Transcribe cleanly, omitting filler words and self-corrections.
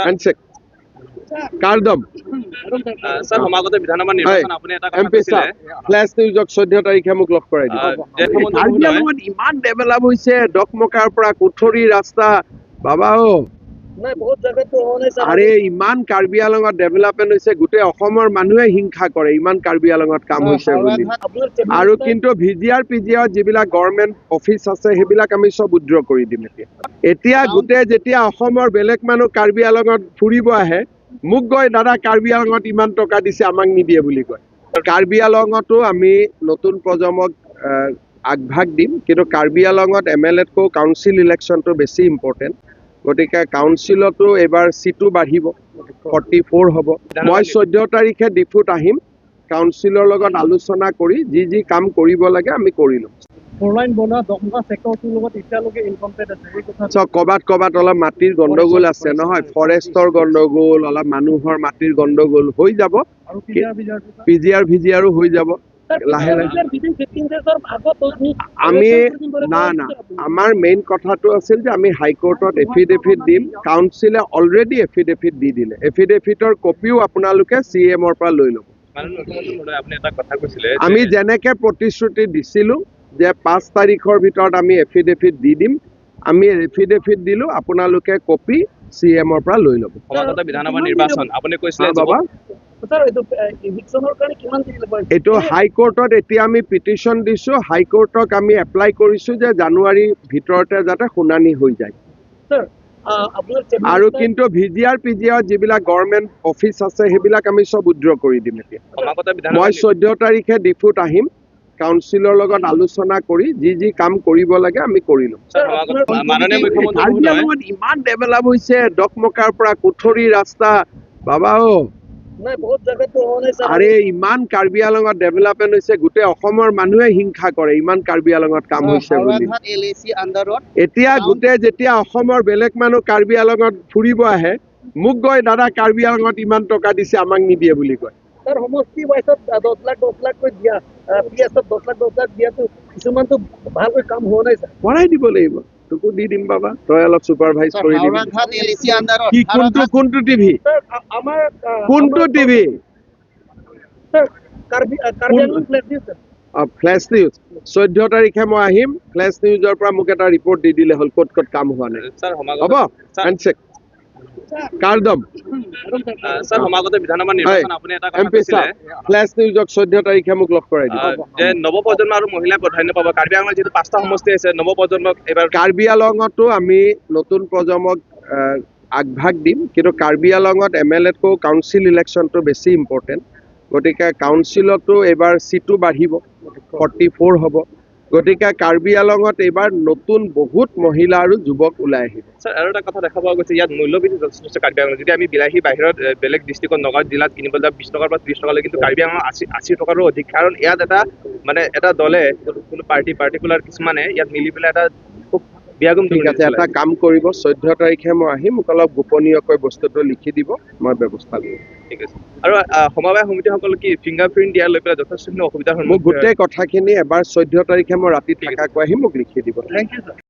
handshake কাৰ্ডম sir সমাগত বিধানসভা নিৰ্বাচন আপুনি এটা কথা এমপি কৈছিলে ফ্লেশ নিউজক 14 তাৰিখে মোক লগ কৰাই দিব কাৰ্বিআংলঙত ইমান ডেভেলপ হৈছে ডকমকাৰ পৰা কুঠৰি ৰাস্তা বাবা আৰে ইমান কাৰ্বিআংলঙত ডেভেলপমেণ্ট হৈছে গোটেই অসমৰ মানুহে হিংসা কৰে ইমান কাৰ্বিআংলঙত কাম হৈছে বুলি আৰু কিন্তু ভিজিআৰ পিজিআৰ যিবিলাক গভৰ্ণমেণ্ট অফিচ আছে সেইবিলাক আমি সব উদ্ৰ কৰি দিম এতিয়া গোটেই যেতিয়া অসমৰ বেলেগ মানুহ কাৰ্বিআংলঙত ফুৰিব আহে মোক গৈ দাদা কাৰ্বিআংলঙত ইমান টকা দিছে আমাক নিদিয়ে বুলি কয় কাৰ্বিআংলঙতো আমি নতুন প্ৰজন্মক আগভাগ দিম কিন্তু কাৰ্বিআংলঙত এমএলএতকৈ কাউন্সিল ইলেকশ্যনটো বেছি ইম্পৰ্টেণ্ট গতিকে কাউন্সিলতো এবাৰ সিটো বাঢ়িব 44 হ'ব মই 14 তাৰিখে ডিফুত আহিম কাউন্সিলৰ লগত আলোচনা কৰি যি কাম কৰিব লাগে আমি কৰি লম ফৰলাইন বনোৱা দমকা সেক্টৰটোৰ লগত এতিয়ালৈকে ইনকমপ্লিট আছে এই কথা কবাত অলপ মাটিৰ গণ্ডগোল আছে নহয় ফৰেষ্টৰ গণ্ডগোল অলপ মানুহৰ মাটিৰ গণ্ডগোল হৈ যাব আৰু পিজিআৰ ভিজিআৰো হৈ যাব লাহে লাহে আমি না আমাৰ মেইন কথাটো আছিল যে আমি হাইকোৰ্টত এফিডেভিট দিম কাউন্সিলে অলৰেডি এফিডেভিট দি দিলে এফিডেভিটৰ কপিও আপোনালোকে সিএমৰ পৰা লৈ ল'ব আপুনি এটা কথা কৈছিলে আমি যেনেকে প্ৰতিশ্ৰুতি দিছিলো যে 5 তাৰিখৰ ভিতৰত আমি এফিডেভিট দি দিম আমি এফিডেভিট দিলো আপোনালোকে কপি সিএমৰ পৰা লৈ ল'ব সমাগত বিধানসভা নিৰ্বাচন আপুনি কৈছিলে বাবা এইটো হাইকোৰ্টত এতিয়া আমি পিটিশ্যন দিছো হাইকোৰ্টক আমি এপ্লাই কৰিছো যে জানুৱাৰীৰ ভিতৰতে যাতে শুনানি হৈ যায় আৰু কিন্তু ভিজিআৰ পিজিআৰ যিবিলাক গভৰ্ণমেণ্ট অফিচ আছে সেইবিলাক আমি সব উদ্ৰ কৰি দিম এতিয়া মই 14 তাৰিখে ডিফুত আহিম কাউন্সিলৰ লগত আলোচনা কৰি যি কাম কৰিব লাগে আমি কৰি লম মাননীয় মুখ্যমন্ত্ৰী ইমান ডেভেলপ হৈছে ডকমকাৰ পৰা কুঠৰি ৰাস্তা বাবা আৰে ইমান কাৰ্বিআংলঙত ডেভেলপমেণ্ট হৈছে গোটেই অসমৰ মানুহে হিংসা কৰে ইমান কাৰ্বিআংলঙত কাম হৈছে বুলি এতিয়া গোটেই যেতিয়া অসমৰ বেলেগ মানুহ কাৰ্বিআংলঙত ফুৰিব আহে মোক গৈ দাদা কাৰ্বিআংলঙত ইমান টকা দিছে আমাক নিদিয়ে বুলি কয় স্যার সমষ্টি ওয়াইজত 10 লাখ কৈ দিয়া পিএছত 10 লাখ দিয়াটো কিছুমানটো ভালকৈ কাম হোৱা নাই স্যাৰ বঢ়াই দিব লাগিব তোকো দি দিম বাবা তই অলপ সুপাৰভাইজ কৰি দিবি কি কোনটো টিভি আমাৰ কোনটো TV Karbi Anglong flash news flash news 14 তাৰিখে মই আহিম ফ্লেশ নিউজৰ পৰা মোক এটা ৰিপৰ্ট দি দিলে হ'ল ক'ত কাম হোৱা নাই স্যাৰ হ'ব হ্যান্ডশেক কাৰ্ডম স্যাৰ সমাগত বিধানসভা নিৰ্বাচন আপুনি এটা কথা কৈছিলে ফ্লেশ নিউজক 14 তাৰিখে মোক লগ কৰাই দিব যে নৱপ্ৰজন্ম আৰু মহিলা প্ৰাধান্য পাব কাৰ্বিআংলঙত যেটো 5টা সমষ্টি আছে নৱপ্ৰজন্মক এবাৰ কাৰ্বিআংলঙতো আমি নতুন প্ৰজন্মক আগভাগ দিম কিন্তু কাৰ্বিআংলঙত এমএলএতকৈ কাউন্সিল ইলেকশ্যনটো বেছি ইম্পৰ্টেণ্ট গতিকে কাউন্সিলতো এবাৰ সিটো বাঢ়িব 44 হ'ব গতিকে কাৰ্বিআংলঙত এবাৰ নতুন বহুত মহিলা আৰু যুৱক ওলাই আহিব স্যাৰ আৰু এটা কথা দেখা পোৱা গৈছে ইয়াত মূল্যবৃদ্ধি যথেষ্ট কাৰ্বিআংলঙত যদি আমি বিলাহী বাহিৰত বেলেগ ডিষ্ট্ৰিক্টত নগাঁও জিলাত কিনিব যাওঁ 20 টকাৰ পৰা 30 টকালৈ কিন্তু কাৰ্বিআংলঙত 80 টকাৰো অধিক কাৰণ ইয়াত এটা দলে কোনো পাৰ্টিকুলাৰ কিছুমানে ইয়াত মিলি পেলাই এটা খুব বিয়াগুম ঠিক আছে এটা কাম কৰিব 14 তাৰিখে মই আহিম মোক অলপ গোপনীয়কৈ বস্তুটো লিখি দিব মই ব্যৱস্থা কৰিম ঠিক আছে আৰু সমবায় সমিতিসকল কি ফিংগাৰপ্ৰিণ্ট দিয়াৰ লৈ পেলাই যথেষ্ট অসুবিধাৰ মোক গোটেই কথাখিনি এবাৰ 14 তাৰিখে মই ৰাতি থাকাকৈ আহিম মোক লিখি দিব থ্যাংক ইউ স্যাৰ